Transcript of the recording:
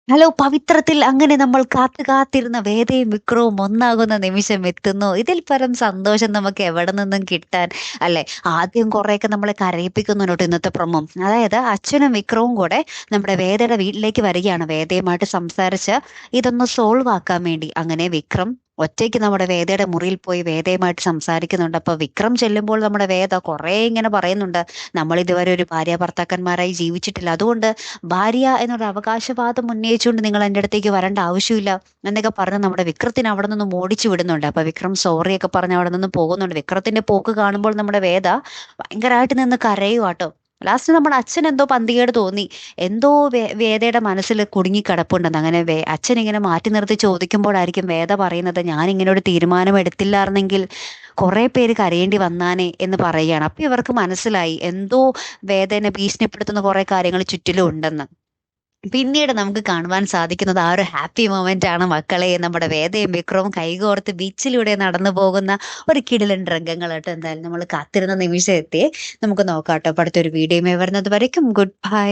Hello പവിത്രത്തിൽ അങ്ങനെ നമ്മൾ കാത്തിരുന്ന വേദയും വിക്രവും ഒന്നാകുന്ന നിമിഷം എത്തുന്നു. ഇതിൽ പരം സന്തോഷം നമുക്ക് എവിടെ നിന്നും കിട്ടാൻ അല്ലെ? ആദ്യം കുറെയൊക്കെ നമ്മളെ കരയിപ്പിക്കുന്നുണ്ട് ട്ടോ ഇന്നത്തെ പ്രൊമോ. അതായത് അച്ഛനും വിക്രവും കൂടെ നമ്മുടെ വേദയുടെ വീട്ടിലേക്ക് വരികയാണ്. വേദയുമായിട്ട് സംസാരിച്ച് ഇതൊന്ന് സോൾവ് ആക്കാൻ വേണ്ടി. അങ്ങനെ വിക്രം ഒറ്റയ്ക്ക് നമ്മുടെ വേദയുടെ മുറിയിൽ പോയി വേദയുമായിട്ട് സംസാരിക്കുന്നുണ്ട്. അപ്പൊ വിക്രം ചെല്ലുമ്പോൾ നമ്മുടെ വേദ കുറേ ഇങ്ങനെ പറയുന്നുണ്ട്. നമ്മൾ ഇതുവരെ ഒരു ഭാര്യാഭർത്താക്കന്മാരായി ജീവിച്ചിട്ടില്ല. അതുകൊണ്ട് ഭാര്യ എന്നൊരു അവകാശവാദം ഉന്നയിച്ചുകൊണ്ട് നിങ്ങൾ എൻ്റെ അടുത്തേക്ക് വരേണ്ട ആവശ്യമില്ല എന്നൊക്കെ പറഞ്ഞ് നമ്മുടെ വിക്രത്തിനെ അവിടെ നിന്നും ഓടിച്ചു വിടുന്നുണ്ട്. അപ്പൊ വിക്രം സോറിയൊക്കെ പറഞ്ഞ് അവിടെ നിന്ന് പോകുന്നുണ്ട്. വിക്രത്തിന്റെ പോക്ക് കാണുമ്പോൾ നമ്മുടെ വേദ ഭയങ്കരമായിട്ട് നിന്ന് കരയുവാട്ടോ. ലാസ്റ്റ് നമ്മുടെ അച്ഛൻ എന്തോ പന്തികേട് തോന്നി. എന്തോ വേദയുടെ മനസ്സിൽ കുടുങ്ങി കിടപ്പുണ്ടെന്ന്. അങ്ങനെ അച്ഛൻ ഇങ്ങനെ മാറ്റി നിർത്തി ചോദിക്കുമ്പോഴായിരിക്കും വേദ പറയുന്നത്, ഞാൻ ഇങ്ങനെ ഒരു തീരുമാനം എടുത്തില്ലായിരുന്നെങ്കിൽ കുറെ പേര് കരയേണ്ടി വന്നാനെ എന്ന് പറയുകയാണ്. അപ്പൊ ഇവർക്ക് മനസ്സിലായി എന്തോ വേദനെ ഭീഷണിപ്പെടുത്തുന്ന കുറെ കാര്യങ്ങൾ ചുറ്റിലും ഉണ്ടെന്ന്. പിന്നീട് നമുക്ക് കാണുവാൻ സാധിക്കുന്നത് ആ ഒരു ഹാപ്പി മൊമെന്റ് ആണ് മക്കളെ. നമ്മുടെ വേദയും വിക്രവും കൈകോർത്ത് ബീച്ചിലൂടെ നടന്നു പോകുന്ന ഒരു കിടിലൻ രംഗങ്ങൾ കേട്ടോ. എന്തായാലും നമ്മൾ കാത്തിരുന്ന നിമിഷം എത്തിയേ. നമുക്ക് നോക്കാം കേട്ടോ. അടുത്തൊരു വീഡിയോയുമായി വരുന്നത് വരയ്ക്കും ഗുഡ് ബൈ.